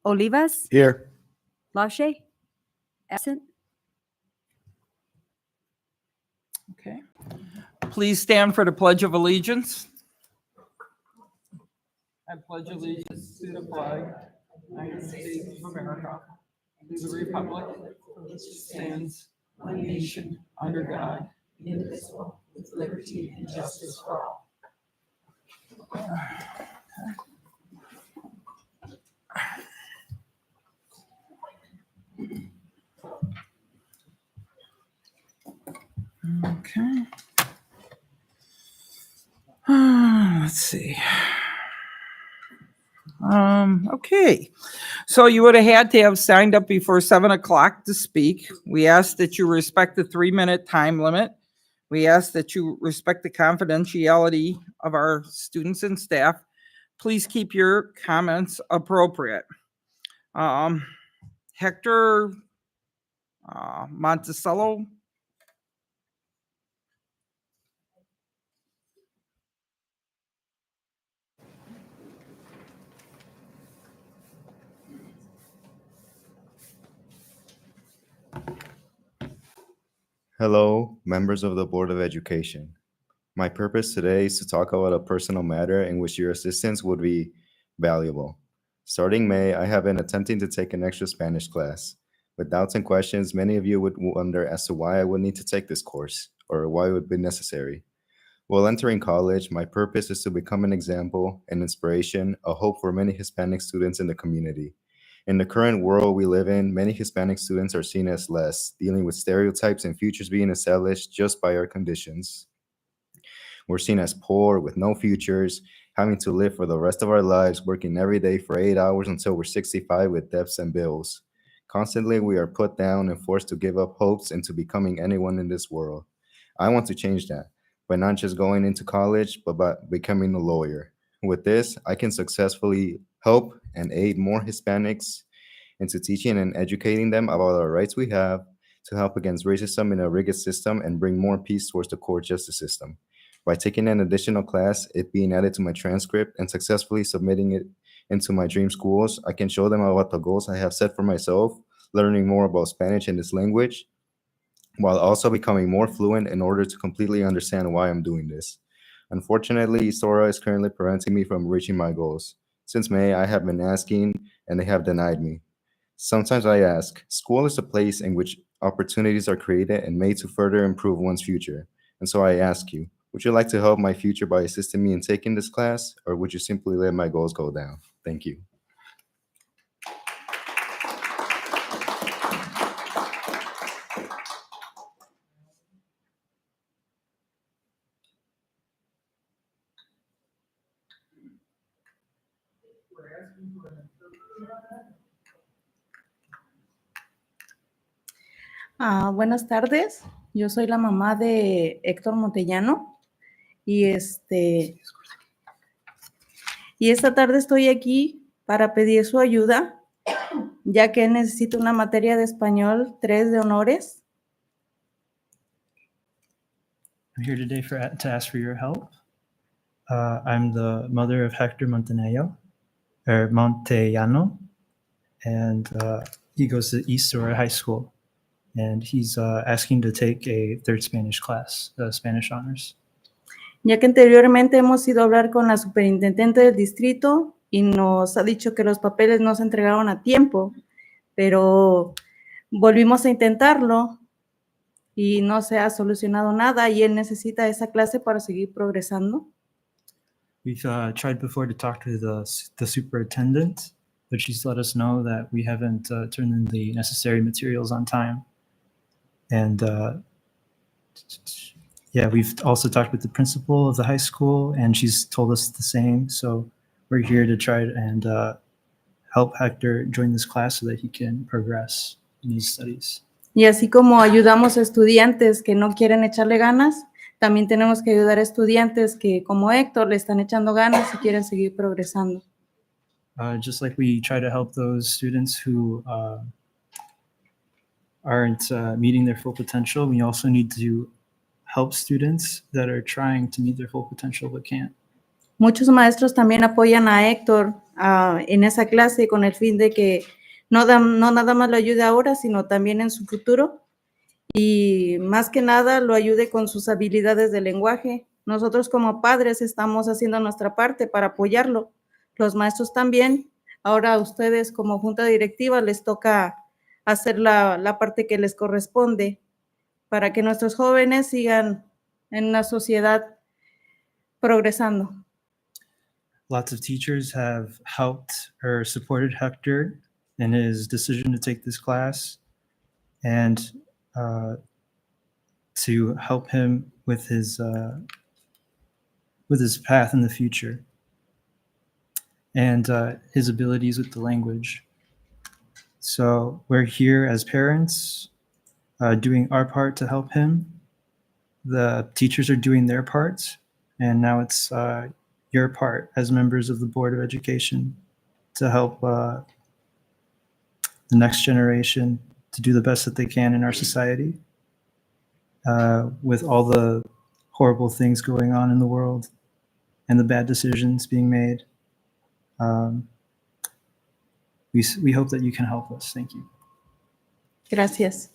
Olivas, Here. Lache, absent. Okay. Please stand for the Pledge of Allegiance. I pledge allegiance to the flag of the United States of America, and to the republic for which it stands, one nation, under God, indivisible, with liberty and justice for all. Okay. Let's see. Okay. So you would have had to have signed up before 7 o'clock to speak. We ask that you respect the 3-minute time limit. We ask that you respect the confidentiality of our students and staff. Please keep your comments appropriate. Hector Monticello. Hello, members of the Board of Education. My purpose today is to talk about a personal matter in which your assistance would be valuable. Starting May, I have been attempting to take an extra Spanish class. With doubts and questions, many of you would wonder as to why I would need to take this course or why it would be necessary. While entering college, my purpose is to become an example, an inspiration, a hope for many Hispanic students in the community. In the current world we live in, many Hispanic students are seen as less, dealing with stereotypes and futures being established just by our conditions. We're seen as poor, with no futures, having to live for the rest of our lives, working every day for 8 hours until we're 65 with debts and bills. Constantly, we are put down and forced to give up hopes into becoming anyone in this world. I want to change that by not just going into college, but by becoming a lawyer. With this, I can successfully help and aid more Hispanics into teaching and educating them about our rights we have to help against racism in a rigid system and bring more peace towards the court justice system. By taking an additional class, it being added to my transcript, and successfully submitting it into my dream schools, I can show them about the goals I have set for myself, learning more about Spanish and this language, while also becoming more fluent in order to completely understand why I'm doing this. Unfortunately, Sora is currently preventing me from reaching my goals. Since May, I have been asking, and they have denied me. Sometimes I ask, school is a place in which opportunities are created and made to further improve one's future. And so I ask you, would you like to help my future by assisting me in taking this class, or would you simply let my goals go down? Thank you. Buenas tardes, yo soy la mamá de Héctor Montellano y esta tarde estoy aquí para pedir su ayuda, ya que necesito una materia de español 3 de honores. I'm here today to ask for your help. I'm the mother of Hector Montellano, and he goes to East Aurora High School, and he's asking to take a third Spanish class, Spanish Honors. Ya que anteriormente hemos ido a hablar con la superintendente del distrito y nos ha dicho que los papeles no se entregaron a tiempo, pero volvimos a intentarlo y no se ha solucionado nada y él necesita esa clase para seguir progresando. We've tried before to talk to the superintendent, but she's let us know that we haven't turned in the necessary materials on time. And yeah, we've also talked with the principal of the high school, and she's told us the same. So we're here to try and help Hector join this class so that he can progress in his studies. Y así como ayudamos a estudiantes que no quieren echarle ganas, también tenemos que ayudar a estudiantes que, como Héctor, le están echando ganas y quieren seguir progresando. Just like we try to help those students who aren't meeting their full potential, we also need to help students that are trying to meet their full potential but can't. muchos maestros también apoyan a Héctor en esa clase con el fin de que no nada más lo ayude ahora, sino también en su futuro. Y más que nada lo ayude con sus habilidades de lenguaje. Nosotros como padres estamos haciendo nuestra parte para apoyarlo. Los maestros también. Ahora a ustedes como junta directiva les toca hacer la parte que les corresponde para que nuestros jóvenes sigan en una sociedad progresando. Lots of teachers have helped or supported Hector in his decision to take this class and to help him with his path in the future and his abilities with the language. So we're here as parents doing our part to help him. The teachers are doing their parts, and now it's your part as members of the Board of Education to help the next generation to do the best that they can in our society with all the horrible things going on in the world and the bad decisions being made. We hope that you can help us. Thank you. Gracias.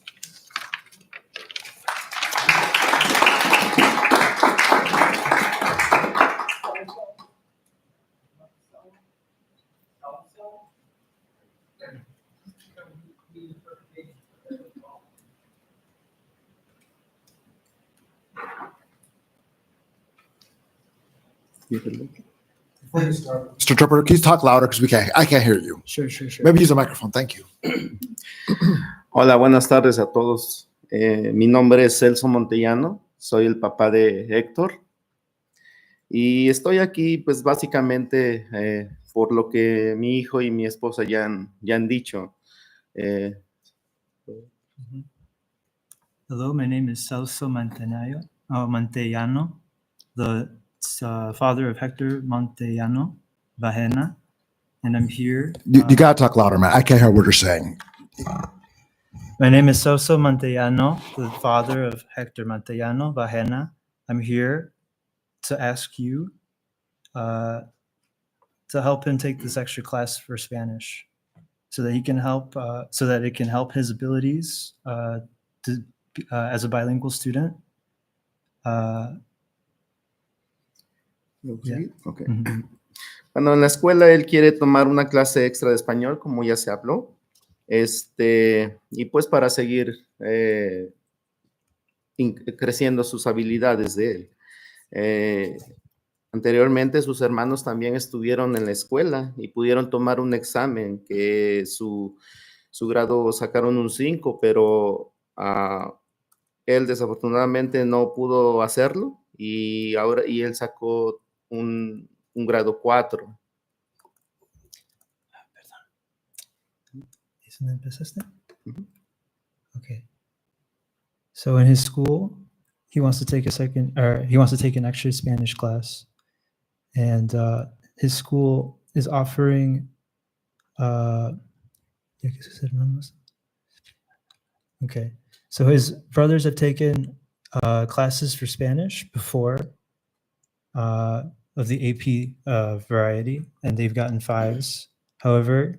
Mr. Interpreter, can you talk louder because I can't hear you. Sure. Maybe use a microphone. Thank you. Hola, buenas tardes a todos. Mi nombre es Celso Montellano, soy el papá de Héctor y estoy aquí pues básicamente por lo que mi hijo y mi esposa ya han dicho. Hello, my name is Celso Montellano, the father of Hector Montellano Bajena, and I'm here. You got to talk louder, man. I can't hear what you're saying. My name is Celso Montellano, the father of Hector Montellano Bajena. I'm here to ask you to help him take this extra class for Spanish, so that he can help, so that it can help his abilities as a bilingual student. ¿Sí? Okay. Mhm. Bueno, en la escuela él quiere tomar una clase extra de español, como ya se habló, y pues para seguir creciendo sus habilidades de él. Anteriormente sus hermanos también estuvieron en la escuela y pudieron tomar un examen que su grado sacaron un 5, pero él desafortunadamente no pudo hacerlo y él sacó un grado 4. ¿Dónde empezaste? Ujú. Okay. So in his school, he wants to take an extra Spanish class, and his school is offering. Okay, so his brothers have taken classes for Spanish before of the AP variety, and they've gotten 5s. However,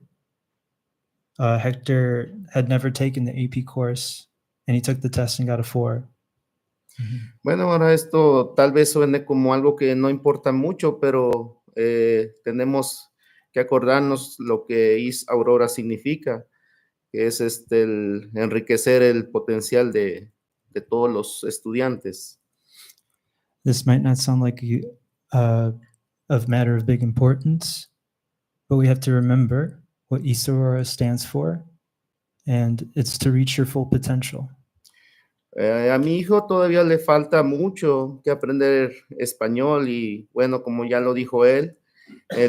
Hector had never taken the AP course, and he took the test and got a 4. Bueno, ahora esto tal vez suene como algo que no importa mucho, pero tenemos que acordarnos lo que Aurora significa, que es el enriquecer el potencial de todos los estudiantes. This might not sound like a matter of big importance, but we have to remember what Aurora stands for, and it's to reach your full potential. A mi hijo todavía le falta mucho que aprender español y bueno, como ya lo dijo él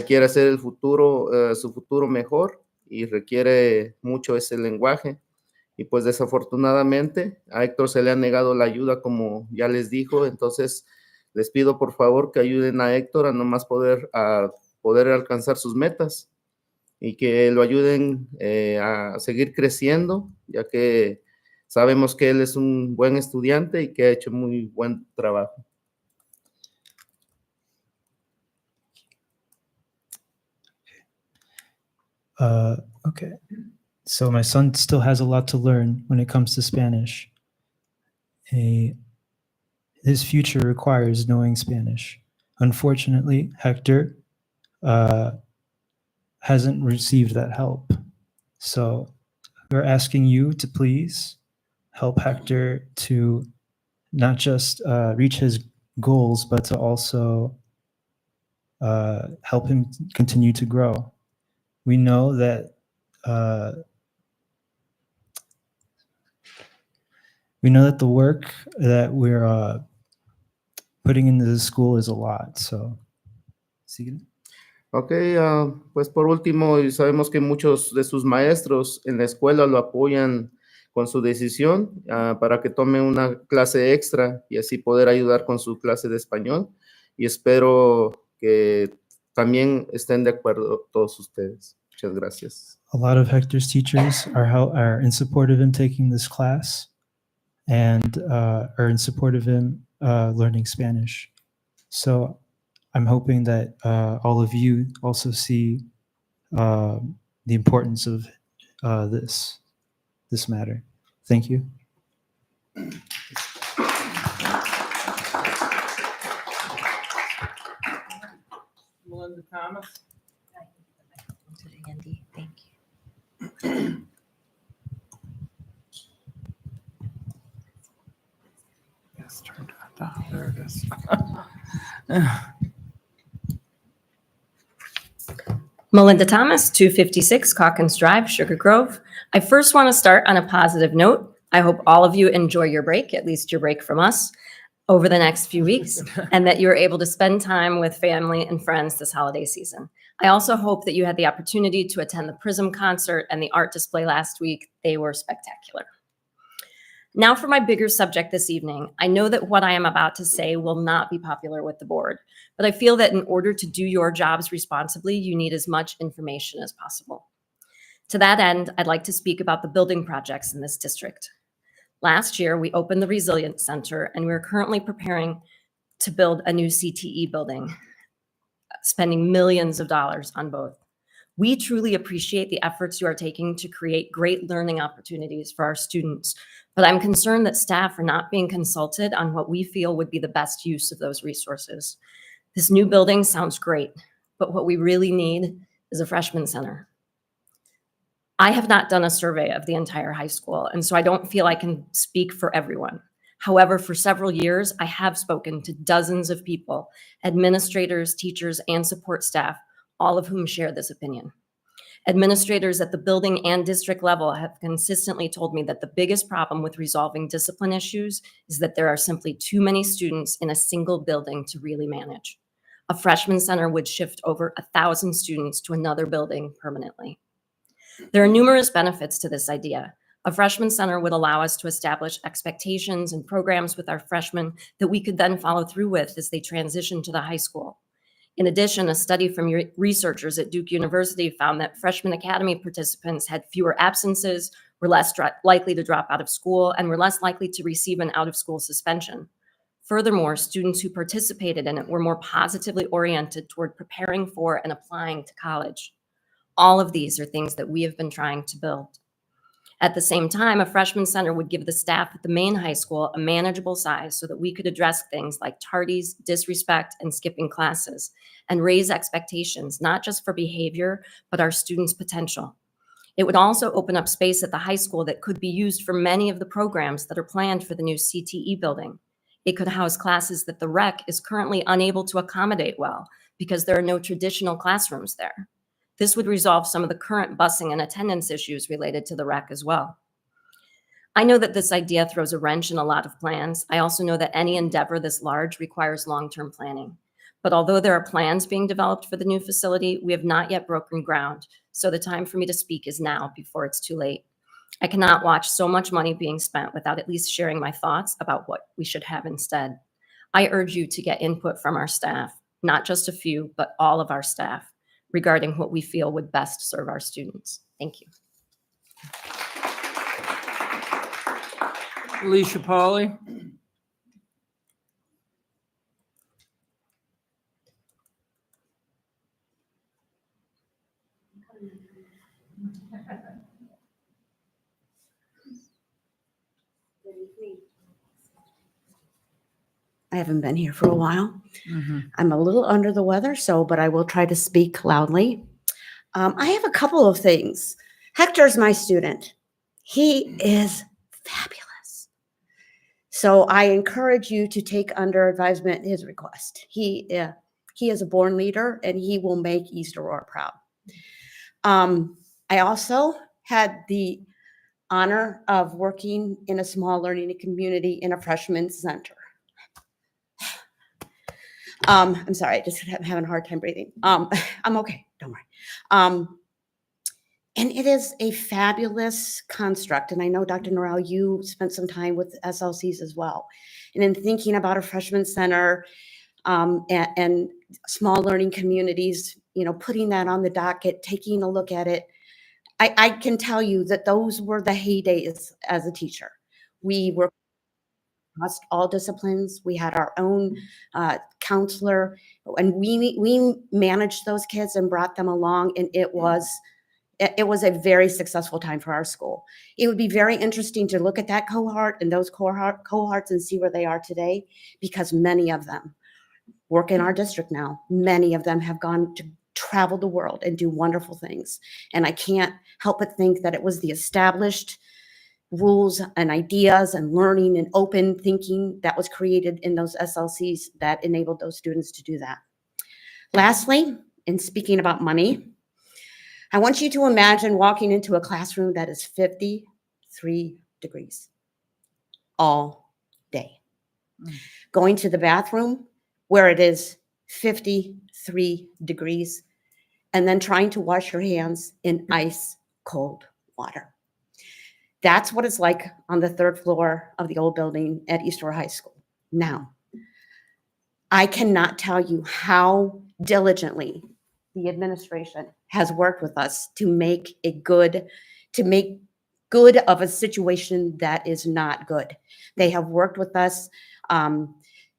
quiere hacer su futuro mejor y requiere mucho ese lenguaje. Y pues desafortunadamente a Héctor se le ha negado la ayuda, como ya les dijo, entonces les pido por favor que ayuden a Héctor a nomás poder alcanzar sus metas y que lo ayuden a seguir creciendo, ya que sabemos que él es un buen estudiante y que ha hecho muy buen trabajo. Okay. So my son still has a lot to learn when it comes to Spanish. His future requires knowing Spanish. Unfortunately, Hector hasn't received that help. So we're asking you to please help Hector to not just reach his goals, but to also help him continue to grow. We know that the work that we're putting into the school is a lot. So, ¿sigue? Ok, pues por último, y sabemos que muchos de sus maestros en la escuela lo apoyan con su decisión para que tome una clase extra y así poder ayudar con su clase de español. Y espero que también estén de acuerdo todos ustedes. Muchas gracias. A lot of Hector's teachers are in support of him taking this class and are in support of him learning Spanish. So I'm hoping that all of you also see the importance of this matter. Thank you. Melinda Thomas? To Andy, thank you. Yes, turned on. There it is. Melinda Thomas, 256 Calkins Drive, Sugar Grove. I first want to start on a positive note. I hope all of you enjoy your break, at least your break from us, over the next few weeks, and that you're able to spend time with family and friends this holiday season. I also hope that you had the opportunity to attend the Prism concert and the art display last week. They were spectacular. Now for my bigger subject this evening. I know that what I am about to say will not be popular with the board, but I feel that in order to do your jobs responsibly, you need as much information as possible. To that end, I'd like to speak about the building projects in this district. Last year, we opened the Resilience Center, and we're currently preparing to build a new CTE building, spending millions of dollars on both. We truly appreciate the efforts you are taking to create great learning opportunities for our students, but I'm concerned that staff are not being consulted on what we feel would be the best use of those resources. This new building sounds great, but what we really need is a freshman center. I have not done a survey of the entire high school, and so I don't feel I can speak for everyone. However, for several years, I have spoken to dozens of people, administrators, teachers, and support staff, all of whom share this opinion. Administrators at the building and district level have consistently told me that the biggest problem with resolving discipline issues is that there are simply too many students in a single building to really manage. A freshman center would shift over 1,000 students to another building permanently. There are numerous benefits to this idea. A freshman center would allow us to establish expectations and programs with our freshmen that we could then follow through with as they transition to the high school. In addition, a study from researchers at Duke University found that freshman academy participants had fewer absences, were less likely to drop out of school, and were less likely to receive an out-of-school suspension. Furthermore, students who participated in it were more positively oriented toward preparing for and applying to college. All of these are things that we have been trying to build. At the same time, a freshman center would give the staff at the main high school a manageable size so that we could address things like tardies, disrespect, and skipping classes, and raise expectations, not just for behavior, but our students' potential. It would also open up space at the high school that could be used for many of the programs that are planned for the new CTE building. It could house classes that the rec is currently unable to accommodate well because there are no traditional classrooms there. This would resolve some of the current busing and attendance issues related to the rec as well. I know that this idea throws a wrench in a lot of plans. I also know that any endeavor this large requires long-term planning. But although there are plans being developed for the new facility, we have not yet broken ground. So the time for me to speak is now before it's too late. I cannot watch so much money being spent without at least sharing my thoughts about what we should have instead. I urge you to get input from our staff, not just a few, but all of our staff, regarding what we feel would best serve our students. Thank you. Alicia Pauley? I haven't been here for a while. Mhm. I'm a little under the weather, but I will try to speak loudly. I have a couple of things. Hector's my student. He is fabulous. So I encourage you to take under advisement his request. He is a born leader, and he will make East Aurora proud. I also had the honor of working in a small learning community in a freshman center. I'm sorry, I just having a hard time breathing. I'm okay, don't worry. And it is a fabulous construct. And I know, Dr. Norrell, you spent some time with SLCs as well. And in thinking about a freshman center and small learning communities, putting that on the docket, taking a look at it, I can tell you that those were the heydays as a teacher. We were across all disciplines. We had our own counselor, and we managed those kids and brought them along, and it was a very successful time for our school. It would be very interesting to look at that cohort and those cohorts and see where they are today, because many of them work in our district now. Many of them have gone to travel the world and do wonderful things. And I can't help but think that it was the established rules and ideas and learning and open thinking that was created in those SLCs that enabled those students to do that. Lastly, in speaking about money, I want you to imagine walking into a classroom that is 53 degrees all day. Going to the bathroom where it is 53 degrees, and then trying to wash your hands in ice cold water. That's what it's like on the third floor of the old building at East Aurora High School. Now, I cannot tell you how diligently the administration has worked with us to make good of a situation that is not good. They have worked with us.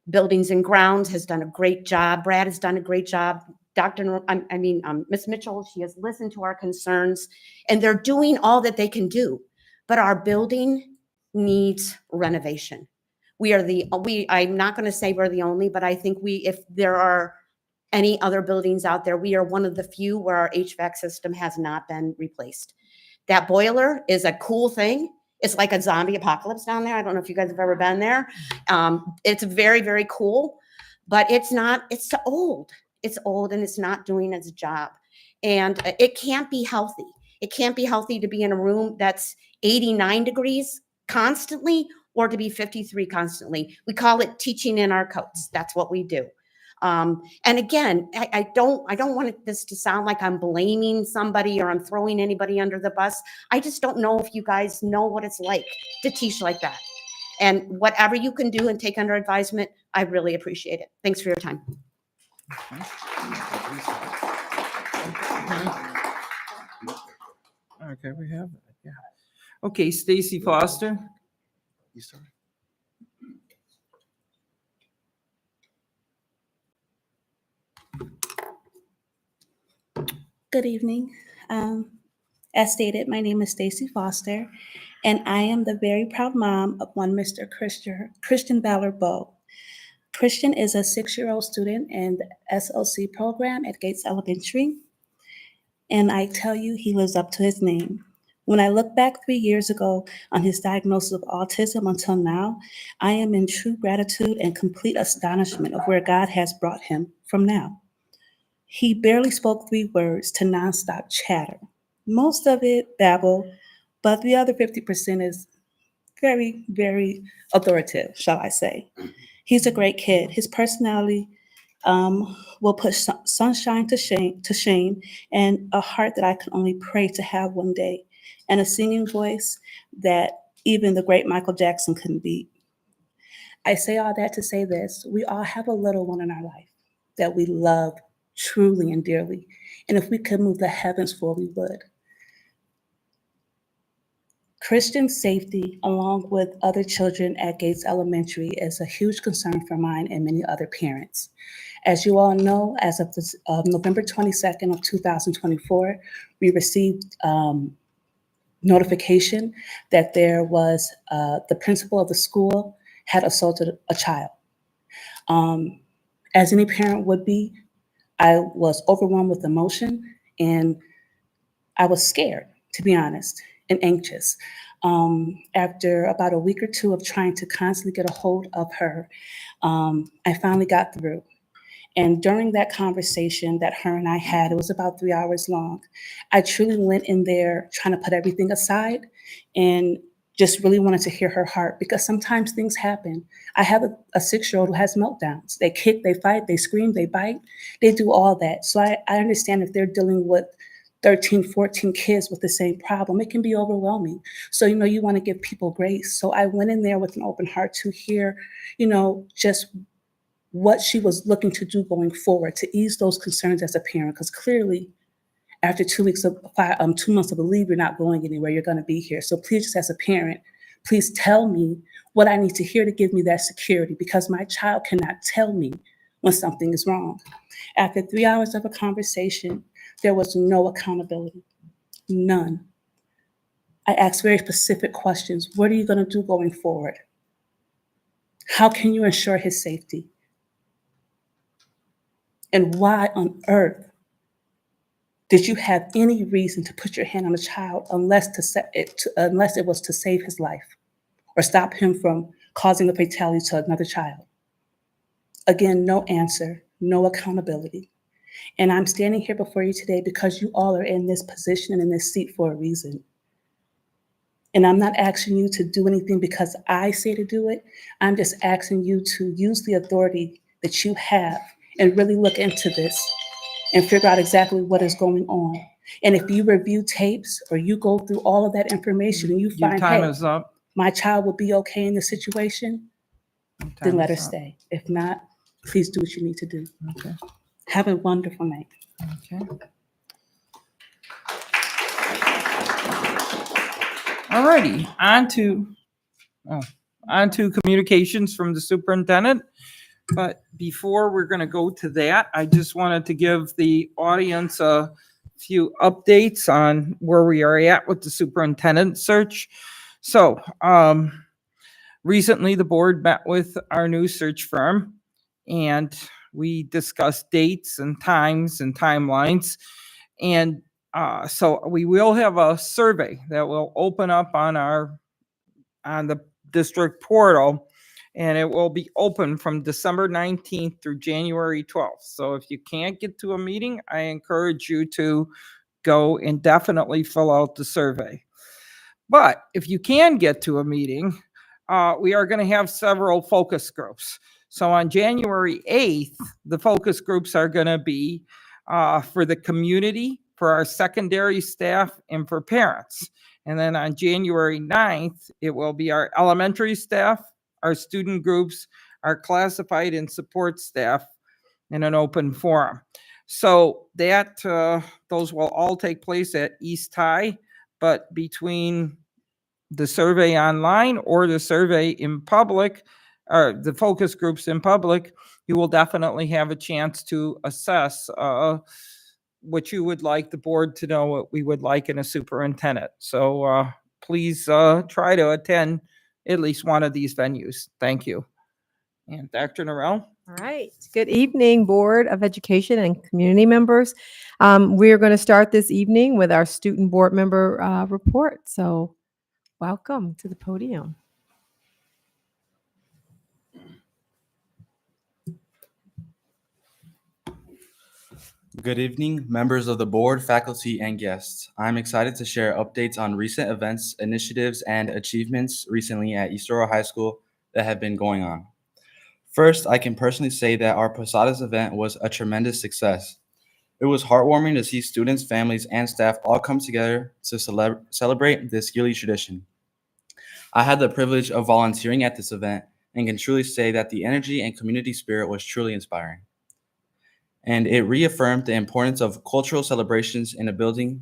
Buildings and Grounds has done a great job. Brad has done a great job. Ms. Mitchell, she has listened to our concerns, and they're doing all that they can do. But our building needs renovation. I'm not going to say we're the only, but I think if there are any other buildings out there, we are one of the few where our HVAC system has not been replaced. That boiler is a cool thing. It's like a zombie apocalypse down there. I don't know if you guys have ever been there. It's very, very cool, but it's old. It's old and it's not doing its job. And it can't be healthy. It can't be healthy to be in a room that's 89 degrees constantly or to be 53 constantly. We call it teaching in our coats. That's what we do. And again, I don't want this to sound like I'm blaming somebody or I'm throwing anybody under the bus. I just don't know if you guys know what it's like to teach like that. And whatever you can do and take under advisement, I really appreciate it. Thanks for your time. Okay, we have it. Yeah. Okay, Stacy Foster. You start. Good evening. As stated, my name is Stacy Foster, and I am the very proud mom of one Mr. Christian Ballard Bowe. Christian is a 6-year-old student in the SLC program at Gates Elementary, and I tell you, he lives up to his name. When I look back 3 years ago on his diagnosis of autism until now, I am in true gratitude and complete astonishment of where God has brought him from now. He barely spoke 3 words to nonstop chatter. Most of it babble, but the other 50% is very, very authoritative, shall I say. He's a great kid. His personality will put sunshine to shame, and a heart that I can only pray to have one day, and a singing voice that even the great Michael Jackson couldn't beat. I say all that to say this: we all have a little one in our life that we love truly and dearly, and if we could move the heavens for, we would. Christian's safety, along with other children at Gates Elementary, is a huge concern for mine and many other parents. As you all know, as of November 22nd of 2024, we received notification that there was the principal of the school had assaulted a child. As any parent would be, I was overwhelmed with emotion and I was scared, to be honest, and anxious. After about a week or two of trying to constantly get a hold of her, I finally got through. And during that conversation that her and I had, it was about 3 hours long. I truly went in there trying to put everything aside and just really wanted to hear her heart because sometimes things happen. I have a 6-year-old who has meltdowns. They kick, they fight, they scream, they bite, they do all that. So I understand if they're dealing with 13, 14 kids with the same problem, it can be overwhelming. So, you want to give people grace. So I went in there with an open heart to hear, just what she was looking to do going forward to ease those concerns as a parent. Because clearly, after 2 weeks of 2 months of a leave, you're not going anywhere. You're going to be here. So please, just as a parent, please tell me what I need to hear to give me that security because my child cannot tell me when something is wrong. After 3 hours of a conversation, there was no accountability, none. I asked very specific questions. What are you going to do going forward? How can you ensure his safety? And why on earth did you have any reason to put your hand on a child unless it was to save his life or stop him from causing a fatality to another child? Again, no answer, no accountability. And I'm standing here before you today because you all are in this position and in this seat for a reason. And I'm not asking you to do anything because I say to do it. I'm just asking you to use the authority that you have and really look into this and figure out exactly what is going on. And if you review tapes or you go through all of that information and you Your find, time hey, is up. my child will be okay in this situation, Your then time let her is up. stay. If not, please do what you need to do. Okay. Have a wonderful night. Okay. All righty, on to communications from the superintendent. But before we're going to go to that, I just wanted to give the audience a few updates on where we are at with the superintendent search. So, recently the board met with our new search firm and we discussed dates and times and timelines. And so we will have a survey that will open up on the district portal, and it will be open from December 19th through January 12th. So if you can't get to a meeting, I encourage you to go and definitely fill out the survey. But if you can get to a meeting, we are going to have several focus groups. So on January 8th, the focus groups are going to be for the community, for our secondary staff, and for parents. And then on January 9th, it will be our elementary staff, our student groups, our classified and support staff in an open forum. So that those will all take place at East High, but between the survey online or the survey in public, or the focus groups in public, you will definitely have a chance to assess what you would like the board to know, what we would like in a superintendent. So please try to attend at least one of these venues. Thank you. And Dr. Norrell? All right. Good evening, Board of Education and community members. We are going to start this evening with our student board member report. So welcome to the podium. Good evening, members of the board, faculty, and guests. I'm excited to share updates on recent events, initiatives, and achievements recently at East Aurora High School that have been going on. First, I can personally say that our Posadas event was a tremendous success. It was heartwarming to see students, families, and staff all come together to celebrate this yearly tradition. I had the privilege of volunteering at this event and can truly say that the energy and community spirit was truly inspiring. And it reaffirmed the importance of cultural celebrations in a building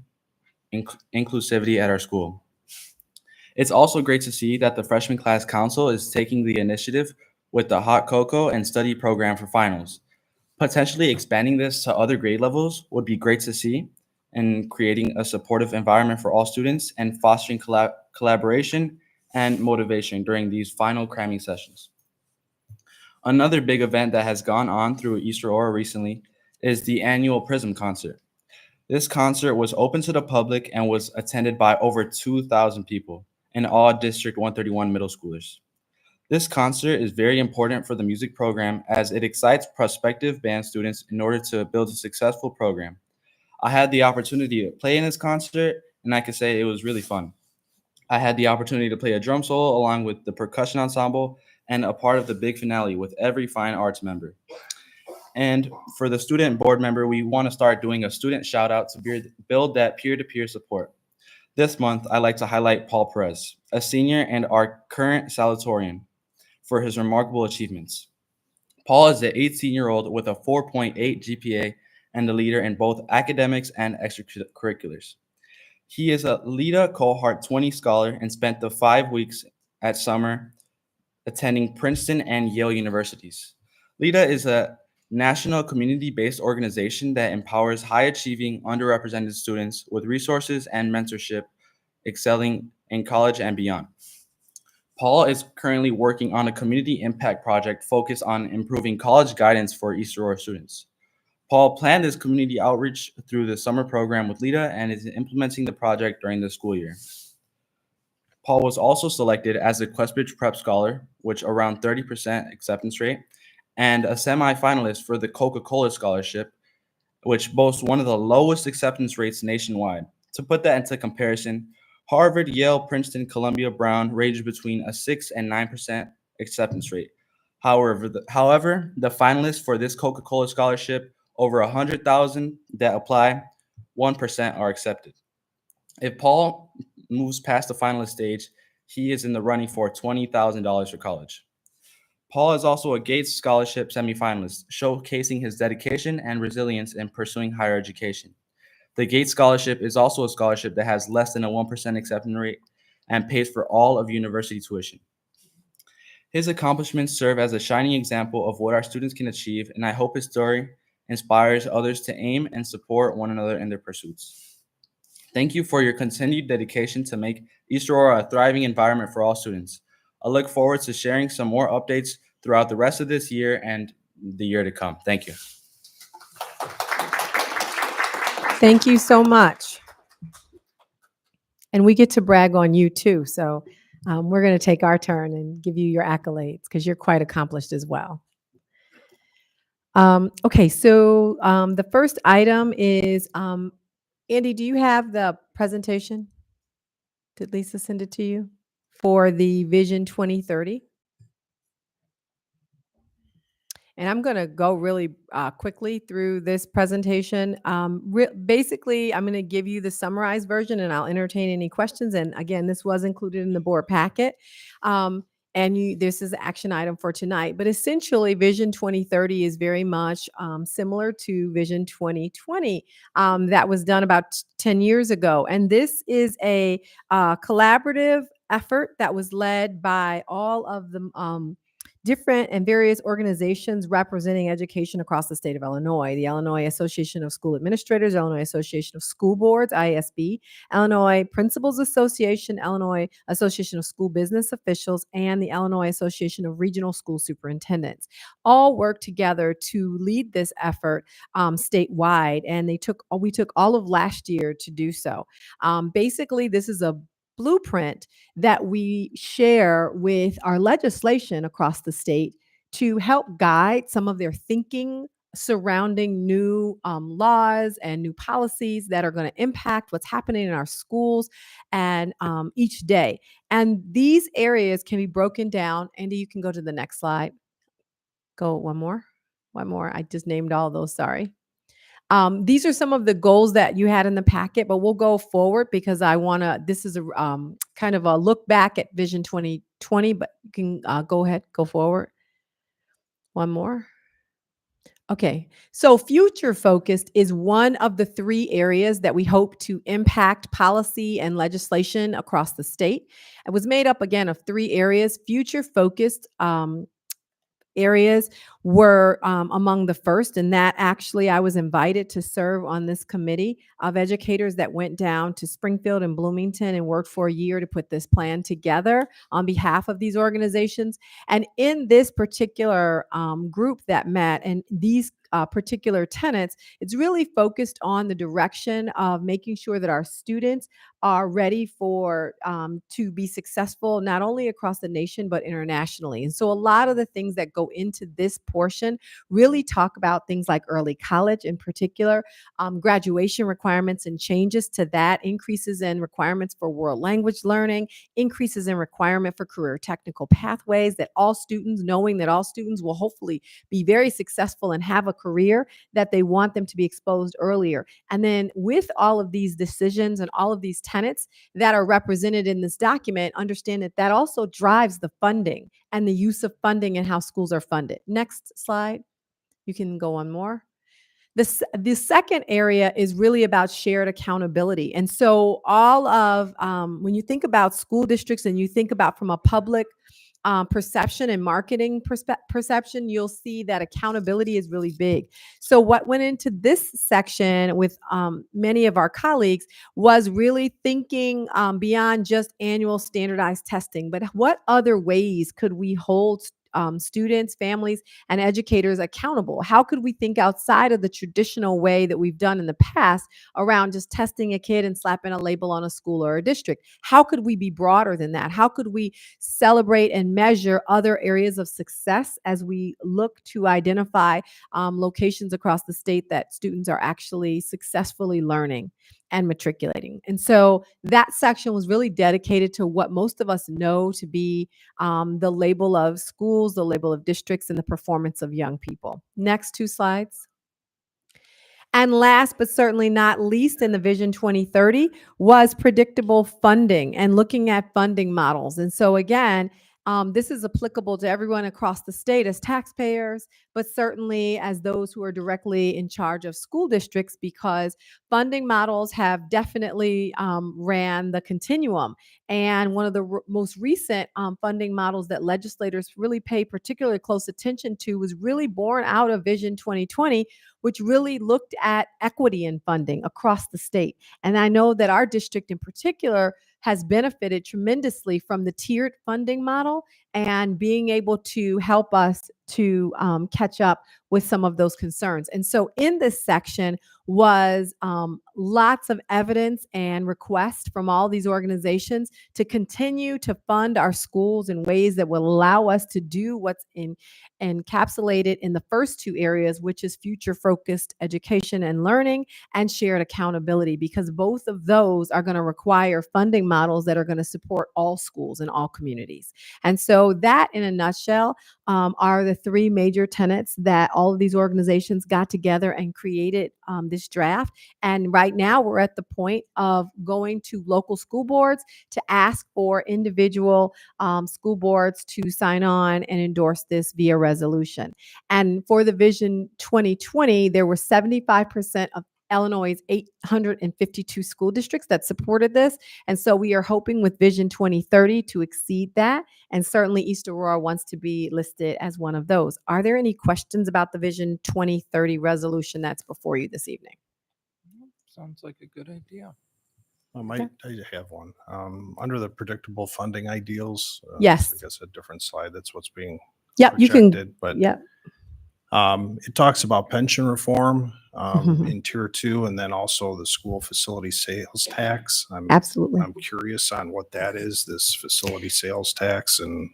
inclusivity at our school. It's also great to see that the freshman class council is taking the initiative with the hot cocoa and study program for finals. Potentially expanding this to other grade levels would be great to see, and creating a supportive environment for all students and fostering collaboration and motivation during these final cramming sessions. Another big event that has gone on through East Aurora recently is the annual Prism concert. This concert was open to the public and was attended by over 2,000 people in all District 131 middle schoolers. This concert is very important for the music program as it excites prospective band students in order to build a successful program. I had the opportunity to play in this concert, and I can say it was really fun. I had the opportunity to play a drum solo along with the percussion ensemble and a part of the big finale with every fine arts member. And for the student board member, we want to start doing a student shout out to build that peer-to-peer support. This month, I'd like to highlight Paul Perez, a senior and our current salutatorian, for his remarkable achievements. Paul is an 18-year-old with a 4.8 GPA and a leader in both academics and extracurriculars. He is a LEDA Cohort 20 scholar and spent the 5 weeks at summer attending Princeton and Yale universities. LEDA is a national community-based organization that empowers high-achieving underrepresented students with resources and mentorship, excelling in college and beyond. Paul is currently working on a community impact project focused on improving college guidance for East Aurora students. Paul planned this community outreach through the summer program with LEDA and is implementing the project during the school year. Paul was also selected as a Questbridge Prep Scholar, which around 30% acceptance rate, and a semi-finalist for the Coca-Cola Scholarship, which boasts one of the lowest acceptance rates nationwide. To put that into comparison, Harvard, Yale, Princeton, Columbia, Brown range between a 6 and 9% acceptance rate. However, the finalists for this Coca-Cola Scholarship, over 100,000 that apply, 1% are accepted. If Paul moves past the finalist stage, he is in the running for $20,000 for college. Paul is also a Gates Scholarship semifinalist, showcasing his dedication and resilience in pursuing higher education. The Gates Scholarship is also a scholarship that has less than a 1% acceptance rate and pays for all of university tuition. His accomplishments serve as a shining example of what our students can achieve, and I hope his story inspires others to aim and support one another in their pursuits. Thank you for your continued dedication to make East Aurora a thriving environment for all students. I look forward to sharing some more updates throughout the rest of this year and the year to come. Thank you. Thank you so much. And we get to brag on you too. So we're going to take our turn and give you your accolades because you're quite accomplished as well. Okay, so the first item is, Andy, do you have the presentation? Did Lisa send it to you for the Vision 2030? And I'm going to go really quickly through this presentation. Basically, I'm going to give you the summarized version and I'll entertain any questions. And again, this was included in the board packet. This is an action item for tonight. But essentially, Vision 2030 is very much similar to Vision 2020 that was done about 10 years ago. And this is a collaborative effort that was led by all of the different and various organizations representing education across the state of Illinois. The Illinois Association of School Administrators, Illinois Association of School Boards, IASB, Illinois Principals Association, Illinois Association of School Business Officials, and the Illinois Association of Regional School Superintendents all work together to lead this effort statewide. And we took all of last year to do so. Basically, this is a blueprint that we share with our legislation across the state to help guide some of their thinking surrounding new laws and new policies that are going to impact what's happening in our schools and each day. And these areas can be broken down. Andy, you can go to the next slide. Go one more. I just named all those, sorry. These are some of the goals that you had in the packet, but we'll go forward because this is a kind of a look back at Vision 2020, but you can go ahead, go forward. One more. Okay, so future focused is one of the 3 areas that we hope to impact policy and legislation across the state. It was made up again of 3 areas. Future focused areas were among the first, and that actually I was invited to serve on this committee of educators that went down to Springfield and Bloomington and worked for a year to put this plan together on behalf of these organizations. And in this particular group that met and these particular tenets, it's really focused on the direction of making sure that our students are ready for to be successful not only across the nation but internationally. And so a lot of the things that go into this portion really talk about things like early college in particular, graduation requirements and changes to that, increases in requirements for world language learning, increases in requirement for career technical pathways, that all students, knowing that all students will hopefully be very successful and have a career, that they want them to be exposed earlier. And then with all of these decisions and all of these tenets that are represented in this document, understand that that also drives the funding and the use of funding and how schools are funded. Next slide. You can go on more. The second area is really about shared accountability. And so all of, when you think about school districts and you think about from a public perception and marketing perception, you'll see that accountability is really big. So what went into this section with many of our colleagues was really thinking beyond just annual standardized testing, but what other ways could we hold students, families, and educators accountable? How could we think outside of the traditional way that we've done in the past around just testing a kid and slapping a label on a school or a district? How could we be broader than that? How could we celebrate and measure other areas of success as we look to identify locations across the state that students are actually successfully learning and matriculating? And so that section was really dedicated to what most of us know to be the label of schools, the label of districts, and the performance of young people. Next two slides. And last but certainly not least in the Vision 2030 was predictable funding and looking at funding models. And so again, this is applicable to everyone across the state as taxpayers, but certainly as those who are directly in charge of school districts, because funding models have definitely ran the continuum. And one of the most recent funding models that legislators really pay particularly close attention to was really born out of Vision 2020, which really looked at equity in funding across the state. And I know that our district in particular has benefited tremendously from the tiered funding model and being able to help us to catch up with some of those concerns. And so in this section was lots of evidence and requests from all these organizations to continue to fund our schools in ways that will allow us to do what's encapsulated in the first two areas, which is future-focused education and learning and shared accountability, because both of those are going to require funding models that are going to support all schools and all communities. And so that, in a nutshell, are the three major tenets that all of these organizations got together and created this draft. And right now we're at the point of going to local school boards to ask for individual school boards to sign on and endorse this via resolution. And for the Vision 2020, there were 75% of Illinois' 852 school districts that supported this. And so we are hoping with Vision 2030 to exceed that. And certainly East Aurora wants to be listed as one of those. Are there any questions about the Vision 2030 resolution that's before you this evening? Sounds like a good idea. I have one. Under the predictable funding ideals, Yes. I guess a different slide. That's what's being Yep, you can. projected. But Yep. it talks about pension reform Mhm. in Tier 2, and then also the school facility sales tax. Absolutely. I'm curious on what that is, this facility sales tax, and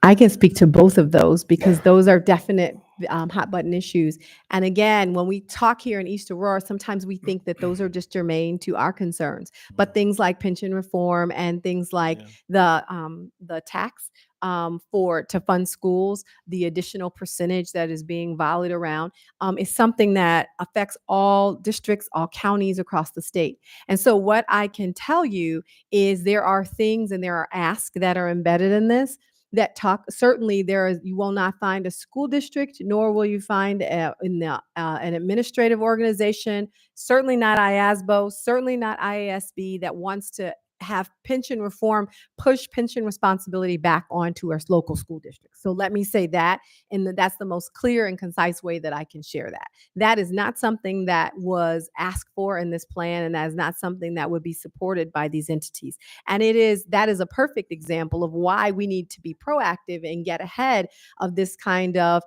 I can speak to both of those because those are definite hot button issues. And again, when we talk here in East Aurora, sometimes we think that those are just germane to our concerns. But things like pension reform and things like the tax to fund schools, the additional percentage that is being volleyed around is something that affects all districts, all counties across the state. And so what I can tell you is there are things and there are asks that are embedded in this that talk. Certainly you will not find a school district, nor will you find an administrative organization, certainly not IASBO, certainly not IASB, that wants to have pension reform push pension responsibility back onto our local school districts. So let me say that, and that's the most clear and concise way that I can share that. That is not something that was asked for in this plan, and that is not something that would be supported by these entities. And that is a perfect example of why we need to be proactive and get ahead of this kind of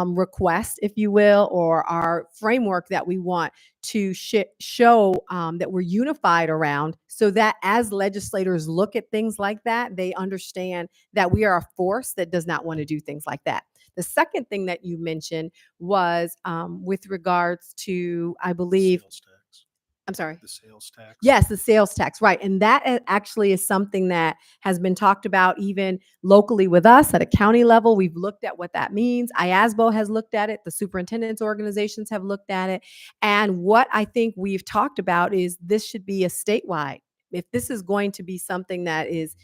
request, if you will, or our framework that we want to show that we're unified around, so that as legislators look at things like that, they understand that we are a force that does not want to do things like that. The second thing that you mentioned was with regards to, I believe, Sales tax. I'm sorry. The sales tax. Yes, the sales tax, right. And that actually is something that has been talked about even locally with us at a county level. We've looked at what that means. IASBO has looked at it. The superintendent's organizations have looked at it. And what I think we've talked about is this should be a statewide. If this is going to be something that is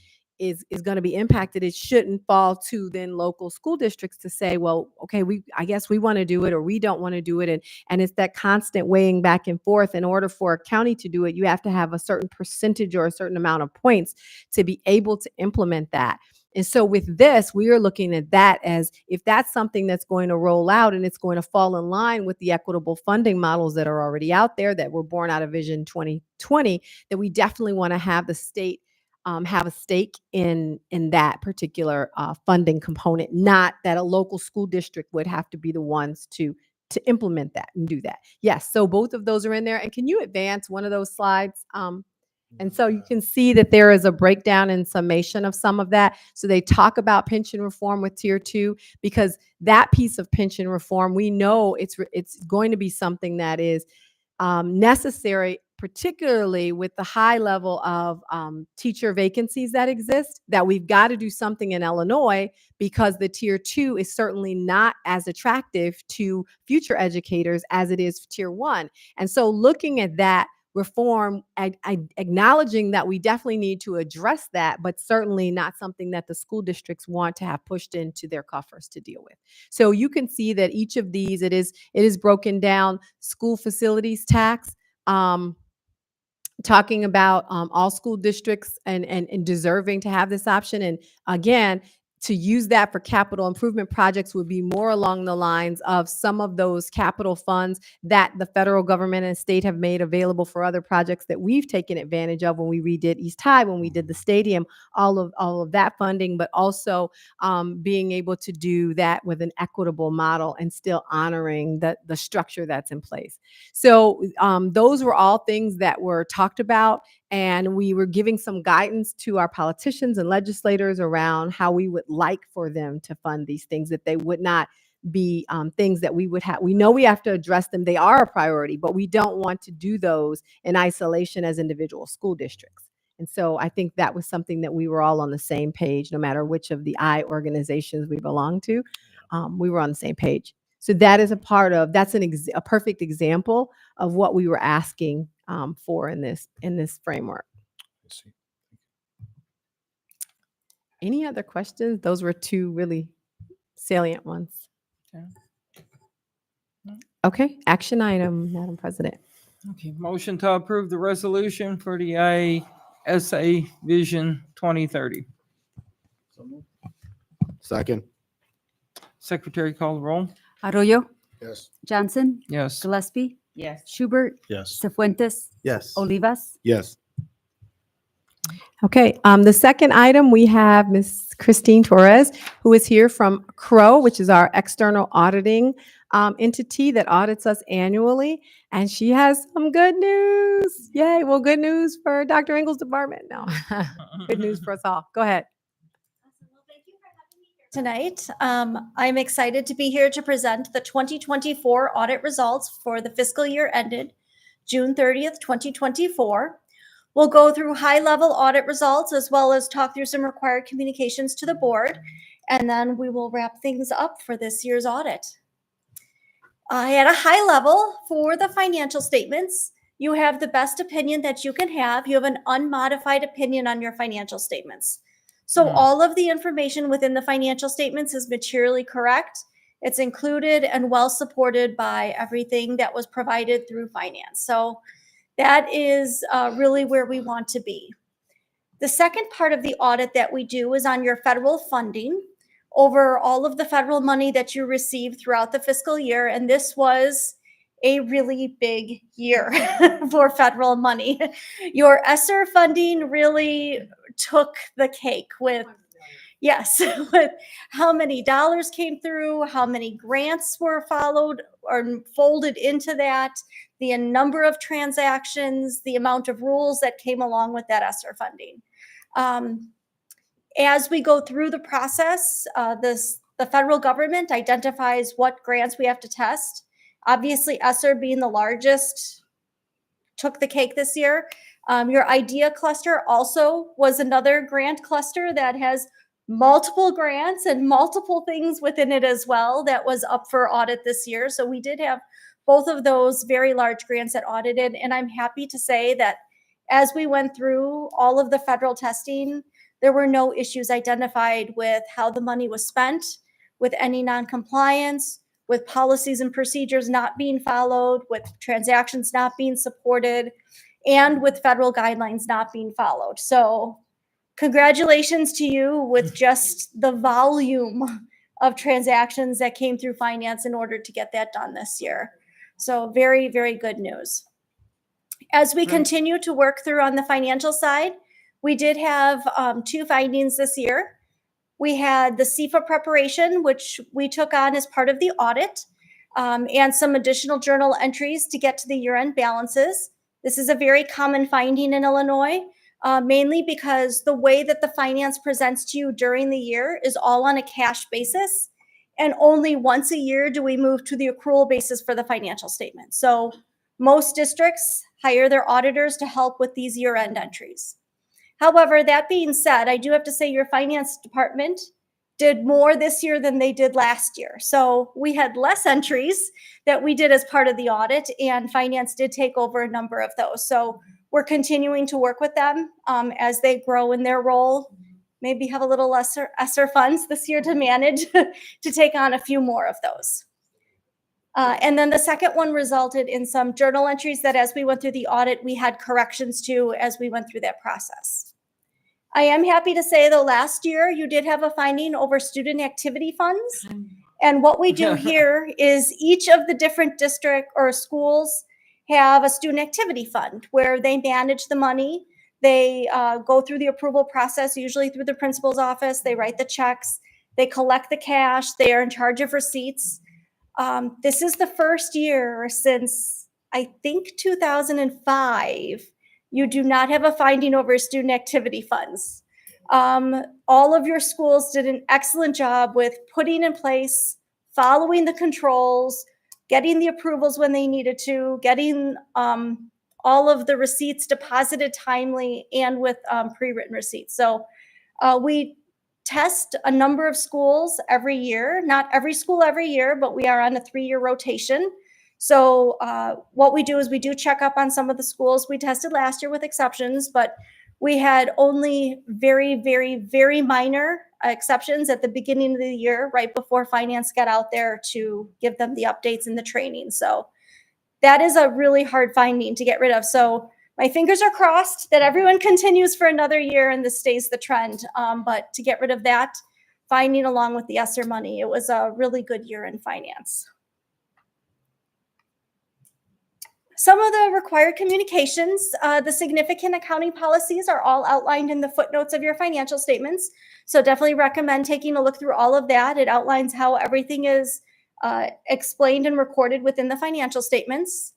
going to be impacted, it shouldn't fall to then local school districts to say, well, okay, I guess we want to do it or we don't want to do it. And it's that constant weighing back and forth. In order for a county to do it, you have to have a certain percentage or a certain amount of points to be able to implement that. And so with this, we are looking at that as if that's something that's going to roll out and it's going to fall in line with the equitable funding models that are already out there that were born out of Vision 2020, that we definitely want to have the state have a stake in that particular funding component, not that a local school district would have to be the ones to implement that and do that. Yes, so both of those are in there. And can you advance one of those slides? And so you can see that there is a breakdown and summation of some of that. So they talk about pension reform with Tier 2, because that piece of pension reform, we know it's going to be something that is necessary, particularly with the high level of teacher vacancies that exist, that we've got to do something in Illinois, because the Tier 2 is certainly not as attractive to future educators as it is for Tier 1. And so looking at that reform, acknowledging that we definitely need to address that, but certainly not something that the school districts want to have pushed into their coffers to deal with. So you can see that each of these, it is broken down. School facilities tax, talking about all school districts and deserving to have this option. And again, to use that for capital improvement projects would be more along the lines of some of those capital funds that the federal government and state have made available for other projects that we've taken advantage of when we redid East High, when we did the stadium, all of that funding, but also being able to do that with an equitable model and still honoring the structure that's in place. So those were all things that were talked about, and we were giving some guidance to our politicians and legislators around how we would like for them to fund these things, that they would not be things that we would have. We know we have to address them. They are a priority, but we don't want to do those in isolation as individual school districts. And so I think that was something that we were all on the same page, no matter which of the I organizations we belong to. We were on the same page. So that is a part of, that's a perfect example of what we were asking for in this framework. I see. Any other questions? Those were two really salient ones. Okay, action item, Madam President. Okay, motion to approve the resolution for the ISA Vision 2030. Second. Secretary call the roll. Arroyo, Yes. Johnson, Yes. Gillespie, Yes. Schubert, Yes. Cefuentes, Yes. Olivas. Yes. Okay, the second item, we have Ms. Christine Torres, who is here from CROW, which is our external auditing entity that audits us annually. And she has some good news. Yay, well, good news for Dr. Engel's department. No, good news for us all. Go ahead. Tonight. I'm excited to be here to present the 2024 audit results for the fiscal year ended June 30th, 2024. We'll go through high-level audit results as well as talk through some required communications to the board, and then we will wrap things up for this year's audit. At a high level for the financial statements, you have the best opinion that you can have. You have an unmodified opinion on your financial statements. So all of the information within the financial statements is materially correct. It's included and well supported by everything that was provided through finance. So that is really where we want to be. The second part of the audit that we do is on your federal funding over all of the federal money that you received throughout the fiscal year. And this was a really big year for federal money. Your ESSER funding really took the cake with, yes, with how many dollars came through, how many grants were followed or folded into that, the number of transactions, the amount of rules that came along with that ESSER funding. As we go through the process, the federal government identifies what grants we have to test. Obviously, ESSER being the largest took the cake this year. Your IDEA cluster also was another grant cluster that has multiple grants and multiple things within it as well that was up for audit this year. So we did have both of those very large grants that audited. And I'm happy to say that as we went through all of the federal testing, there were no issues identified with how the money was spent, with any non-compliance, with policies and procedures not being followed, with transactions not being supported, and with federal guidelines not being followed. So congratulations to you with just the volume of transactions that came through finance in order to get that done this year. So very, very good news. As we continue to work through on the financial side, we did have 2 findings this year. We had the CFA preparation, which we took on as part of the audit, and some additional journal entries to get to the year-end balances. This is a very common finding in Illinois, mainly because the way that the finance presents to you during the year is all on a cash basis, and only once a year do we move to the accrual basis for the financial statement. So most districts hire their auditors to help with these year-end entries. However, that being said, I do have to say your finance department did more this year than they did last year. So we had less entries that we did as part of the audit, and finance did take over a number of those. So we're continuing to work with them as they grow in their role, maybe have a little lesser ESSER funds this year to manage to take on a few more of those. And then the second one resulted in some journal entries that as we went through the audit, we had corrections to as we went through that process. I am happy to say though, last year you did have a finding over student activity funds. And what we do here is each of the different district or schools have a student activity fund where they manage the money. They go through the approval process, usually through the principal's office. They write the checks, they collect the cash, they are in charge of receipts. This is the first year since, I think, 2005, you do not have a finding over student activity funds. All of your schools did an excellent job with putting in place, following the controls, getting the approvals when they needed to, getting all of the receipts deposited timely and with pre-written receipts. So we test a number of schools every year, not every school every year, but we are on a 3-year rotation. So what we do is we do check up on some of the schools we tested last year with exceptions, but we had only very, very, very minor exceptions at the beginning of the year, right before finance got out there to give them the updates and the training. So that is a really hard finding to get rid of. So my fingers are crossed that everyone continues for another year and this stays the trend. But to get rid of that finding along with the ESSER money, it was a really good year in finance. Some of the required communications, the significant accounting policies are all outlined in the footnotes of your financial statements. So definitely recommend taking a look through all of that. It outlines how everything is explained and recorded within the financial statements.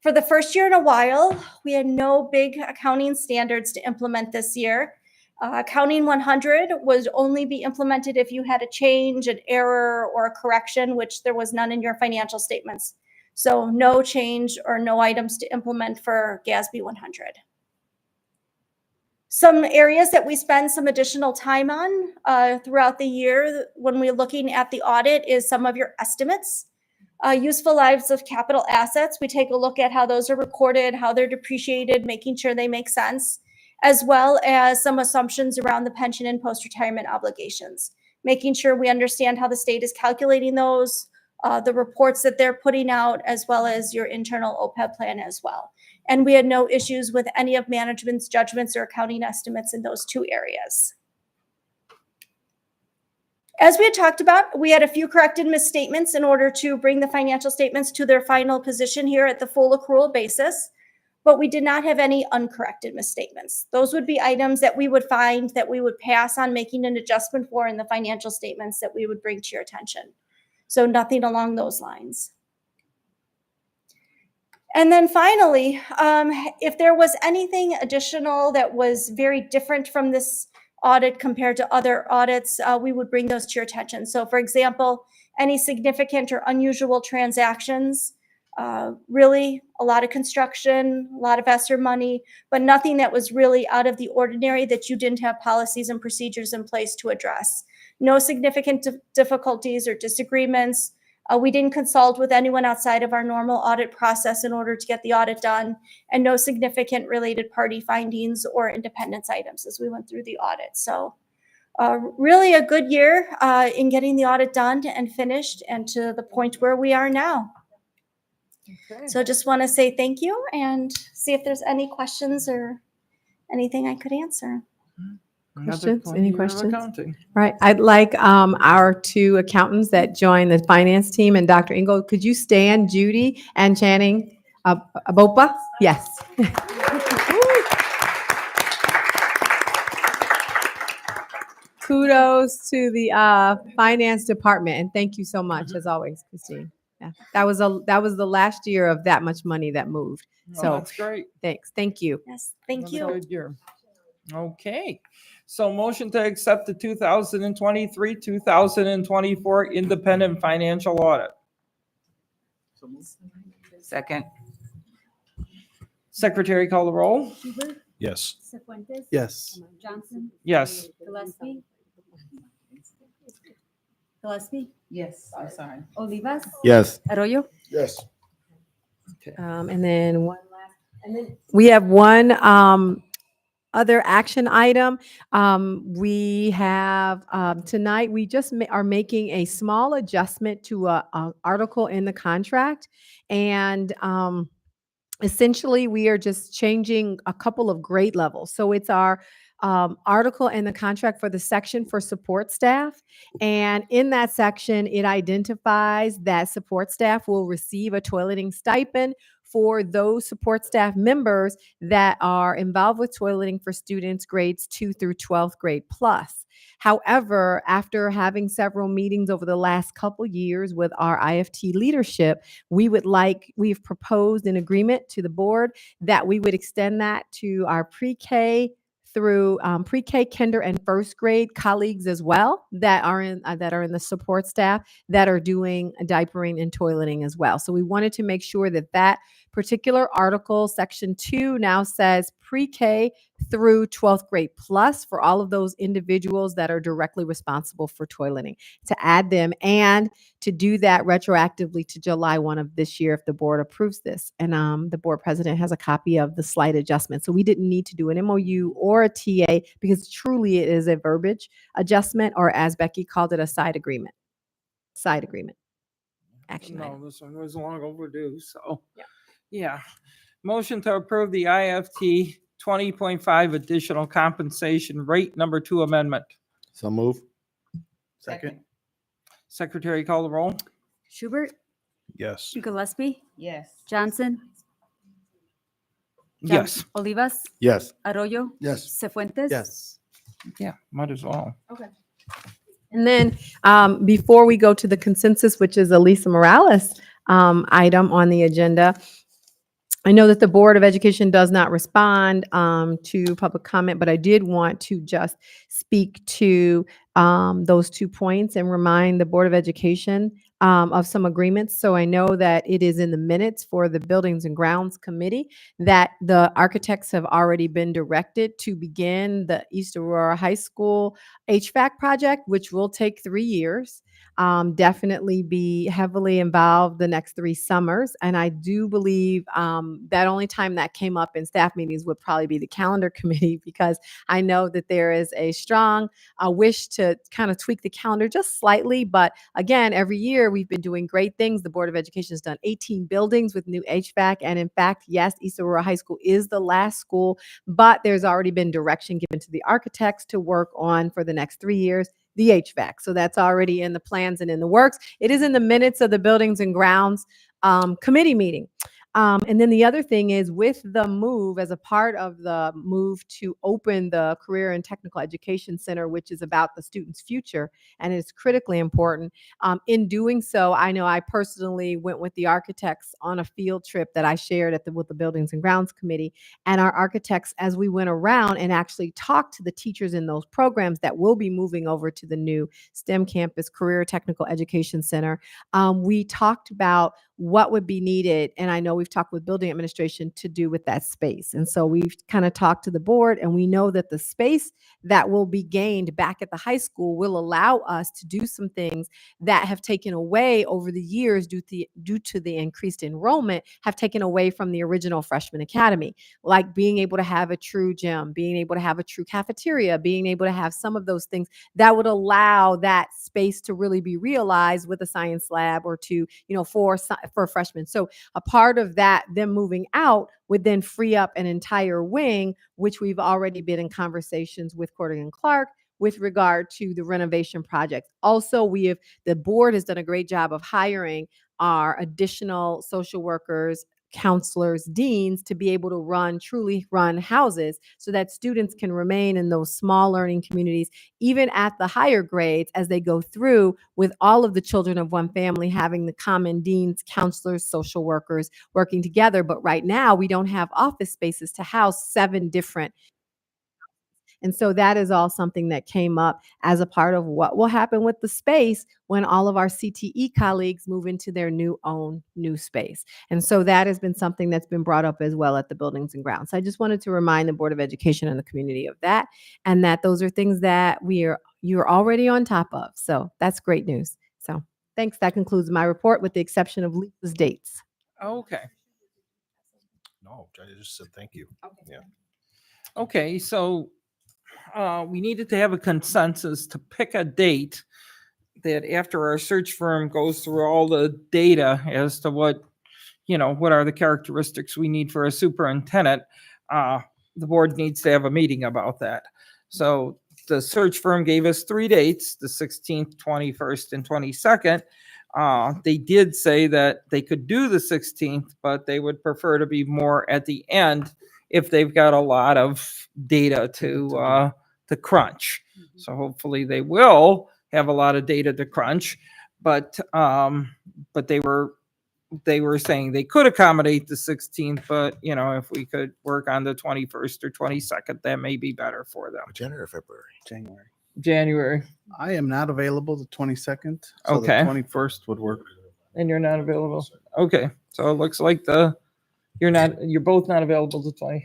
For the first year in a while, we had no big accounting standards to implement this year. Accounting 100 would only be implemented if you had a change, an error, or a correction, which there was none in your financial statements. So no change or no items to implement for GASB 100. Some areas that we spend some additional time on throughout the year when we're looking at the audit is some of your estimates. Useful lives of capital assets. We take a look at how those are recorded, how they're depreciated, making sure they make sense, as well as some assumptions around the pension and post-retirement obligations, making sure we understand how the state is calculating those, the reports that they're putting out, as well as your internal OPEB plan as well. And we had no issues with any of management's judgments or accounting estimates in those two areas. As we had talked about, we had a few corrected misstatements in order to bring the financial statements to their final position here at the full accrual basis, but we did not have any uncorrected misstatements. Those would be items that we would find that we would pass on making an adjustment for in the financial statements that we would bring to your attention. So nothing along those lines. And then finally, if there was anything additional that was very different from this audit compared to other audits, we would bring those to your attention. So for example, any significant or unusual transactions, really a lot of construction, a lot of ESSER money, but nothing that was really out of the ordinary that you didn't have policies and procedures in place to address. No significant difficulties or disagreements. We didn't consult with anyone outside of our normal audit process in order to get the audit done, and no significant related party findings or independence items as we went through the audit. So really a good year in getting the audit done and finished and to the point where we are now. Okay. So just want to say thank you and see if there's any questions or anything I could answer. Another Questions? Any year of questions? accounting. Right. I'd like our two accountants that joined the finance team and Dr. Engel, could you stand, Judy and Channing Abopa? Yes. Kudos to the finance department, and thank you so much, as always, Christine. Yeah, that was the last year of that much money that moved. Oh, So that's great. thanks. Thank you. Yes, thank Another you. good year. Okay. So motion to accept the 2023-2024 independent financial audit. Second. Secretary call the roll. Yes. Cifuentes? Yes. Johnson? Yes. Gillespie? Gillespie? Yes, I'm sorry. Olivas? Yes. Arroyo? Yes. And then one last, and then we have one other action item. We have tonight, we just are making a small adjustment to a article in the contract. And essentially, we are just changing a couple of grade levels. So it's our article in the contract for the section for support staff. And in that section, it identifies that support staff will receive a toileting stipend for those support staff members that are involved with toileting for students grades 2 through 12th grade plus. However, after having several meetings over the last couple years with our IFT leadership, we've proposed an agreement to the board that we would extend that to our pre-K through pre-K, kinder, and first grade colleagues as well that are in the support staff that are doing diapering and toileting as well. So we wanted to make sure that that particular article, section 2, now says pre-K through 12th grade plus for all of those individuals that are directly responsible for toileting, to add them and to do that retroactively to July 1 of this year if the board approves this. And the board president has a copy of the slight adjustment. So we didn't need to do an MOU or a TA because truly it is a verbiage adjustment, or as Becky called it, a side agreement. Side agreement. Action item. No, this one was long overdue, so. Yeah. Motion to approve the IFT 20.5 additional compensation rate number 2 amendment. So move. Second. Secretary call the roll. Schubert? Yes. Gillespie? Yes. Johnson? Yes. Olivas? Yes. Arroyo? Yes. Cifuentes? Yes. Yeah, might as well. Okay. And then before we go to the consensus, which is a Lisa Morales item on the agenda, I know that the Board of Education does not respond to public comment, but I did want to just speak to those 2 points and remind the Board of Education of some agreements. So I know that it is in the minutes for the Buildings and Grounds Committee that the architects have already been directed to begin the East Aurora High School HVAC project, which will take 3 years. Definitely be heavily involved the next 3 summers. And I do believe that only time that came up in staff meetings would probably be the calendar committee, because I know that there is a strong wish to kind of tweak the calendar just slightly. But again, every year year, we've been doing great things. The Board of Education has done 18 buildings with new HVAC. And in fact, yes, East Aurora High School is the last school, but there's already been direction given to the architects to work on for the next 3 years the HVAC. So that's already in the plans and in the works. It is in the minutes of the Buildings and Grounds committee meeting. And then the other thing is with the move, as a part of the move to open the Career and Technical Education Center, which is about the student's future and is critically important. In doing so, I know I personally went with the architects on a field trip that I shared with the Buildings and Grounds Committee. And our architects, as we went around and actually talked to the teachers in those programs that will be moving over to the new STEM campus Career Technical Education Center, we talked about what would be needed. And I know we've talked with building administration to do with that space. And so we've kind of talked to the board, and we know that the space that will be gained back at the high school will allow us to do some things that have taken away over the years due to the increased enrollment, have taken away from the original freshman academy, like being able to have a true gym, being able to have a true cafeteria, being able to have some of those things that would allow that space to really be realized with a science lab or two, for freshmen. So a part of that, them moving out, would then free up an entire wing, which we've already been in conversations with Corrigan Clark with regard to the renovation projects. Also, the board has done a great job of hiring our additional social workers, counselors, deans to be able to truly run houses so that students can remain in those small learning communities, even at the higher grades as they go through, with all of the children of one family having the common deans, counselors, social workers working together. But right now we don't have office spaces to house 7 different. And so that is all something that came up as a part of what will happen with the space when all of our CTE colleagues move into their new space. And so that has been something that's been brought up as well at the Buildings and Grounds. So I just wanted to remind the Board of Education and the community of that, and that those are things that you're already on top of. So that's great news. So thanks. That concludes my report with the exception of Lisa's dates. Okay. No, I just said thank you. Yeah. Okay, so we needed to have a consensus to pick a date that after our search firm goes through all the data as to what are the characteristics we need for a superintendent, the board needs to have a meeting about that. So the search firm gave us 3 dates, the 16th, 21st, and 22nd. They did say that they could do the 16th, but they would prefer to be more at the end if they've got a lot of data to crunch. So hopefully they will have a lot of data to crunch, but they were saying they could accommodate the 16th, but if we could work on the 21st or 22nd, that may be better for them. January or February? January. I am not available the 22nd. So Okay. The 21st would work. And you're not available. Okay, so it looks like you're both not available the 22nd.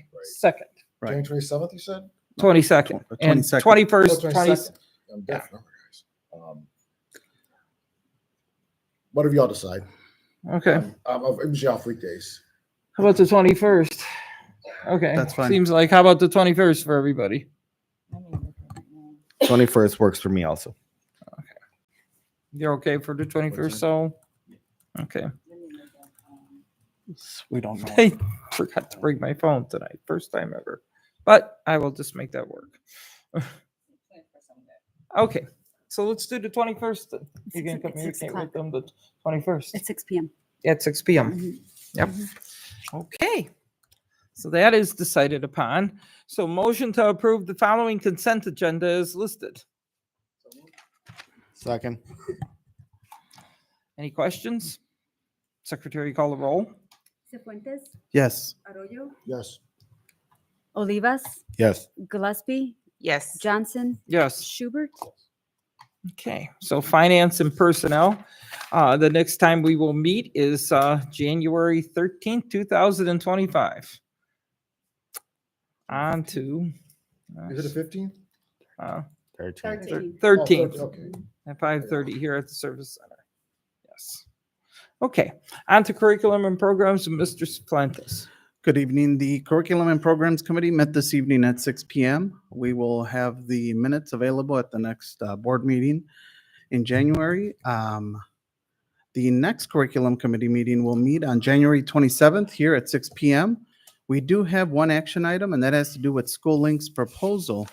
Right. January 27th, you said? 22nd The and 22nd. 21st, 22nd. I'm deaf. Yeah. Whatever y'all decide. Okay. I'm usually off weekdays. How about the 21st? Okay. That's fine. Seems like, how about the 21st for everybody? 21st works for me also. You're okay for the 21st, so? Okay. We don't know. I forgot to bring my phone tonight, first time ever. But I will just make that work. Okay, so let's do the 21st. then. You can It's 6 communicate o'clock. with them the 21st At 6 p.m. at 6 p.m. Yep. Okay. So that is decided upon. So motion to approve the following consent agenda is listed. Second. Any questions? Secretary, call the roll. Cifuentes, Yes. Arroyo, Yes. Olivas, Yes. Gillespie, Yes. Johnson, Yes. Schubert. Okay, so finance and personnel. The next time we will meet is January 13th, 2025. On to Is it a 15? 13. 13th Okay. at 5:30 here at the Service Center. Yes. Okay, on to curriculum and programs with Mr. Suplantis. Good evening. The Curriculum and Programs Committee met this evening at 6 p.m. We will have the minutes available at the next board meeting in January. The next curriculum committee meeting will meet on January 27th here at 6 p.m. We do have one action item, and that has to do with School Link's proposal.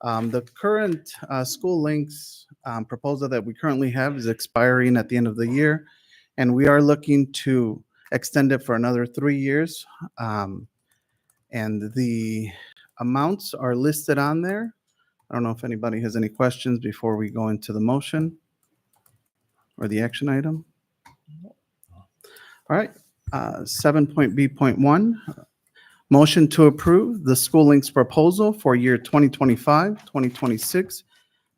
The current School Link's proposal that we currently have is expiring at the end of the year, and we are looking to extend it for another 3 years. And the amounts are listed on there. I don't know if anybody has any questions before we go into the motion or the action item. All right, 7.B.1, motion to approve the School Link's proposal for year 2025, 2026,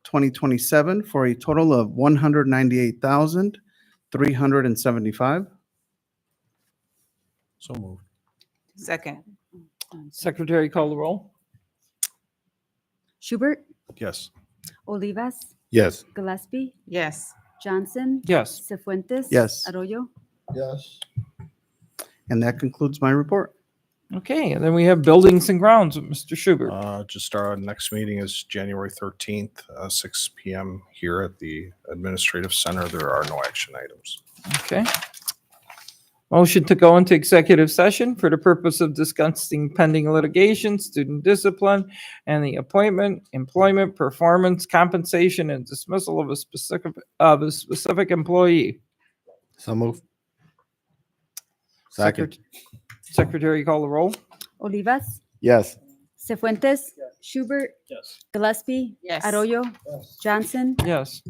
2027 for a total of $198,375. So moved. Second. Secretary call the roll. Schubert, Yes. Olivas, Yes. Gillespie, Yes. Johnson, Yes. Cefuentes. Yes. Arroyo. Yes. And that concludes my report. Okay, and then we have buildings and grounds with Mr. Schubert. Just our next meeting is January 13th, 6 p.m. here at the Administrative Center. There are no action items. Okay. Motion to go into executive session for the purpose of discussing pending litigation, student discipline, and the appointment, employment, performance, compensation, and dismissal of a specific employee. So move. Second. Secretary call the roll. Olivas, Yes. Cefuentes. Schubert. Yes. Gillespie. Yes. Arroyo. Johnson. Yes.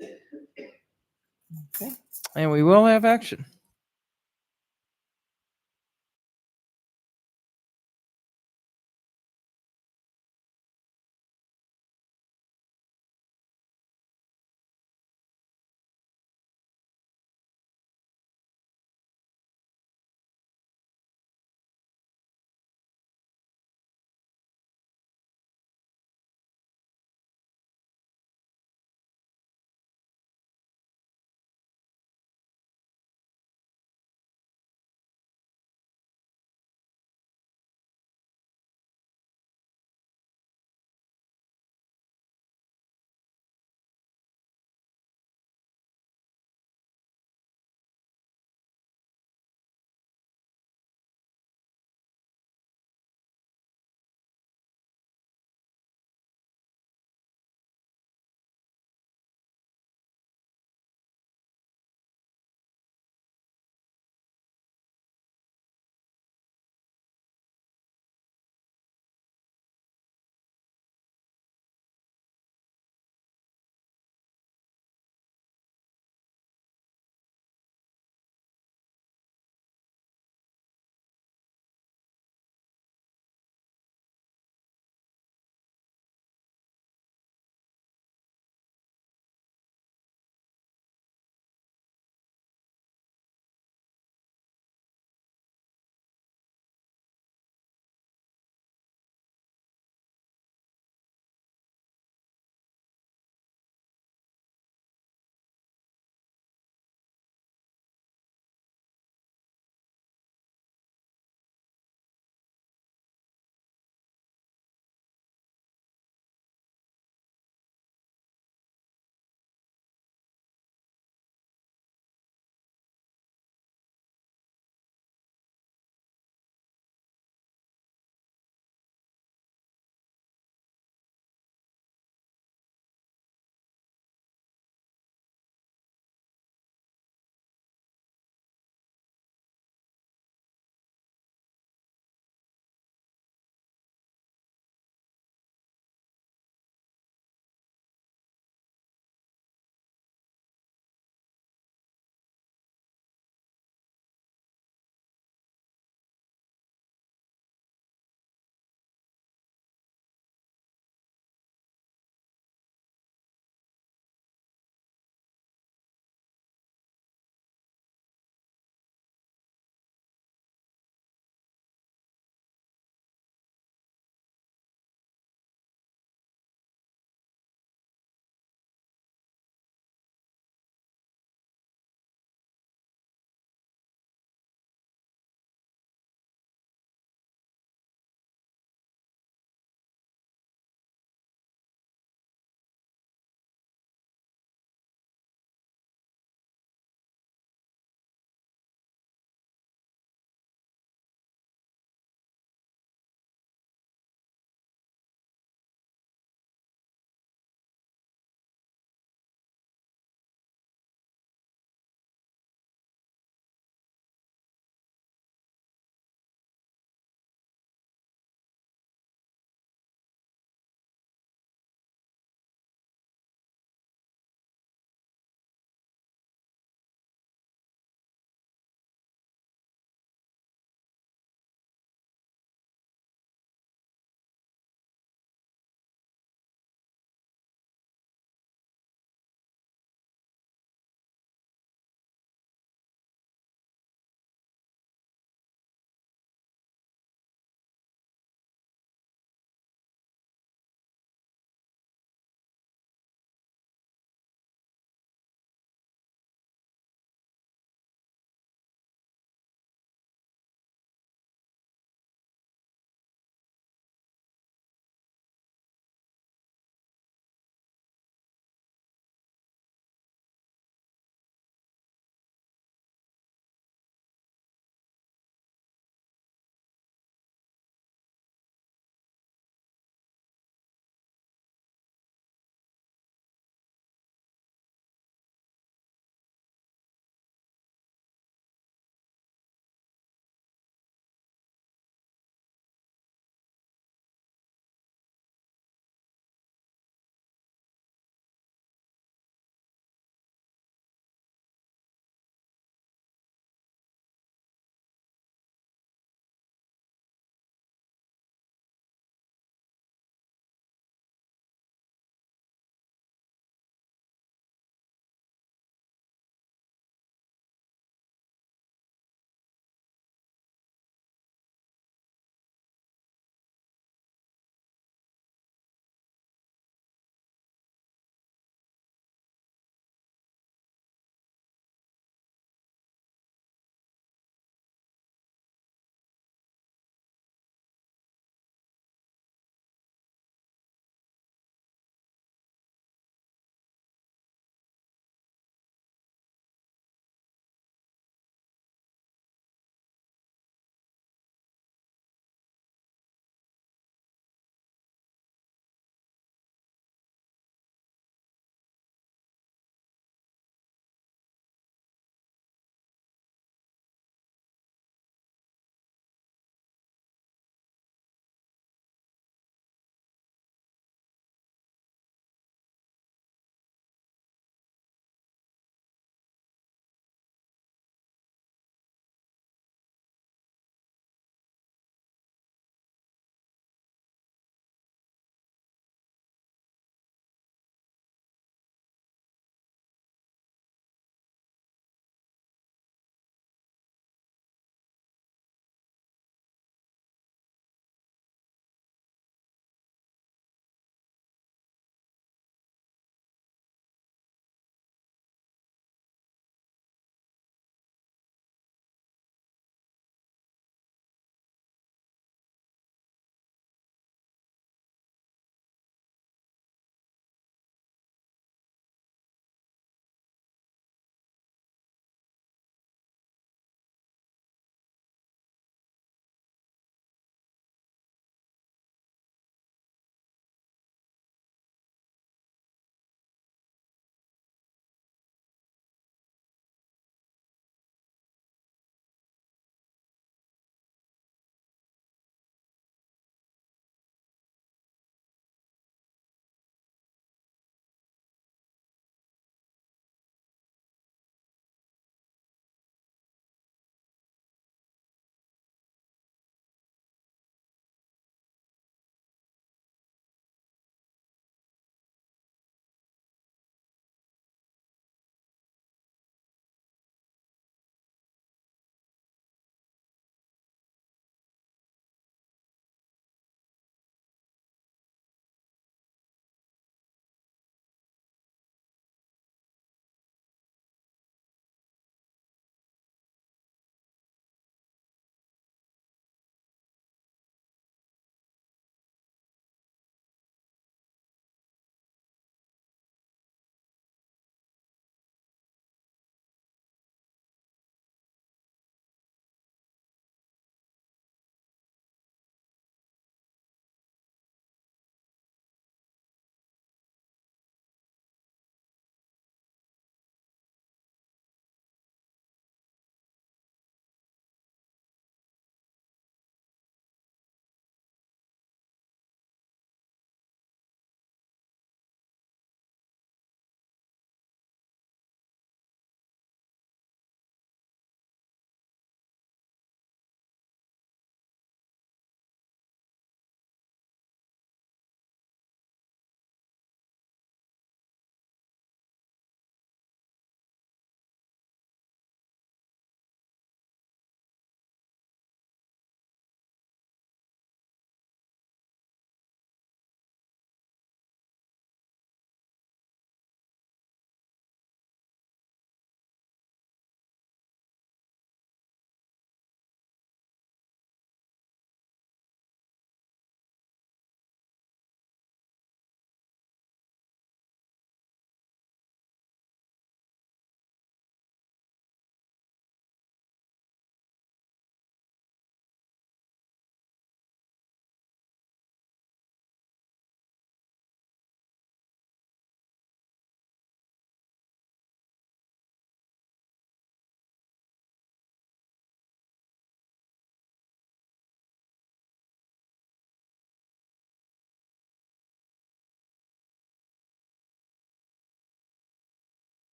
Okay. And we will have action.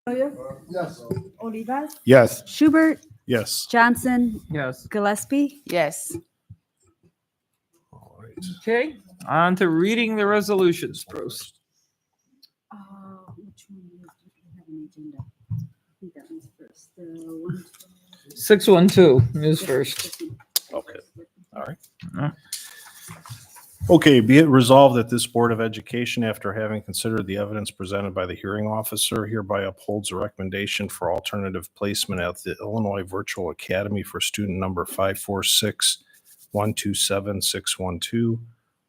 Yes. Olivas, Yes. Schubert, Yes. Johnson, Yes. Gillespie. Yes. All right. Okay, on to reading the resolutions, Bruce. Which one do we have an agenda? I think that one's first. The one. 612 is first. Okay. All right. Yeah. Okay, be it resolved that this Board of Education, after having considered the evidence presented by the hearing officer, hereby upholds the recommendation for alternative placement at the Illinois Virtual Academy for student number 546-127-612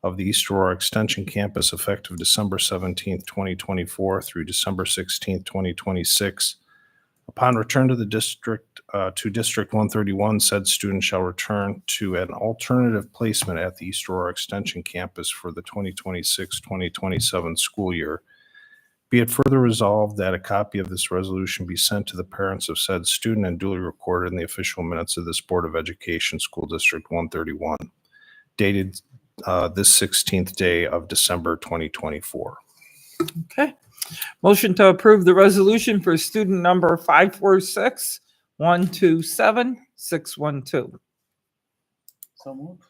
of the East Aurora Extension Campus effective December 17th, 2024 through December 16th, 2026. Upon return to the district, to District 131, said student shall return to an alternative placement at the East Aurora Extension Campus for the 2026-2027 school year. Be it further resolved that a copy of this resolution be sent to the parents of said student and duly recorded in the official minutes of this Board of Education, School District 131, dated this 16th day of December 2024. Okay. Motion to approve the resolution for student number 546-127-612. So moved.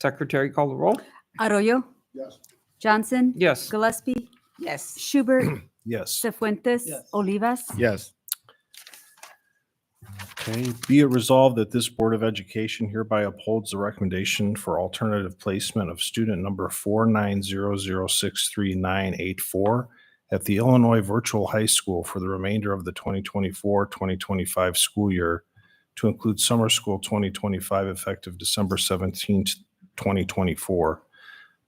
Secretary call the roll. Arroyo, Yes. Johnson, Yes. Gillespie, Yes. Schubert, Yes. Cefuentes, Yes. Olivas. Yes. Okay, be it resolved that this Board of Education hereby upholds the recommendation for alternative placement of student number 4900633984 at the Illinois Virtual High School for the remainder of the 2024-2025 school year to include summer school 2025 effective December 17th, 2024.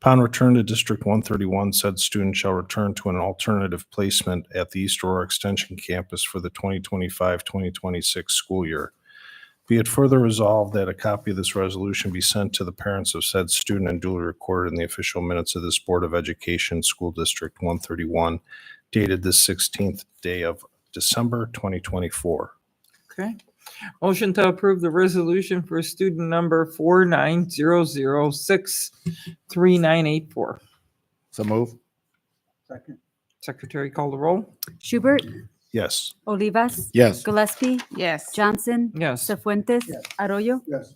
Upon return to District 131, said student shall return to an alternative placement at the East Aurora Extension Campus for the 2025-2026 school year. Be it further resolved that a copy of this resolution be sent to the parents of said student and duly recorded in the official minutes of this Board of Education, School District 131, dated this 16th day of December 2024. Okay. Motion to approve the resolution for student number 4900633984. So move. Second. Secretary call the roll. Schubert, Yes. Olivas. Yes. Gillespie, Yes. Johnson, Yes. Cefuentes, Yes. Arroyo. Yes.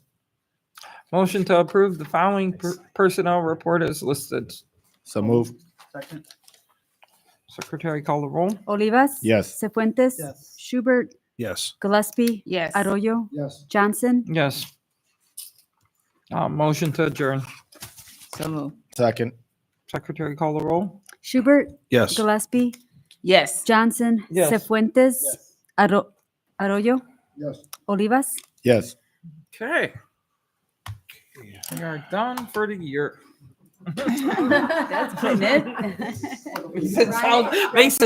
Motion to approve the following personnel report as listed. So move. Second. Secretary call the roll. Olivas. Yes. Cefuentes. Yes. Schubert, Yes. Gillespie, Yes. Arroyo, Yes. Johnson. Yes. Motion to adjourn. So move. Second. Secretary call the roll. Schubert, Yes. Gillespie, Yes. Johnson, Yes. Cefuentes, Yes. Arroyo, Yes. Olivas. Yes. Okay. We are done for the year. That's pretty it. Makes it sound- makes it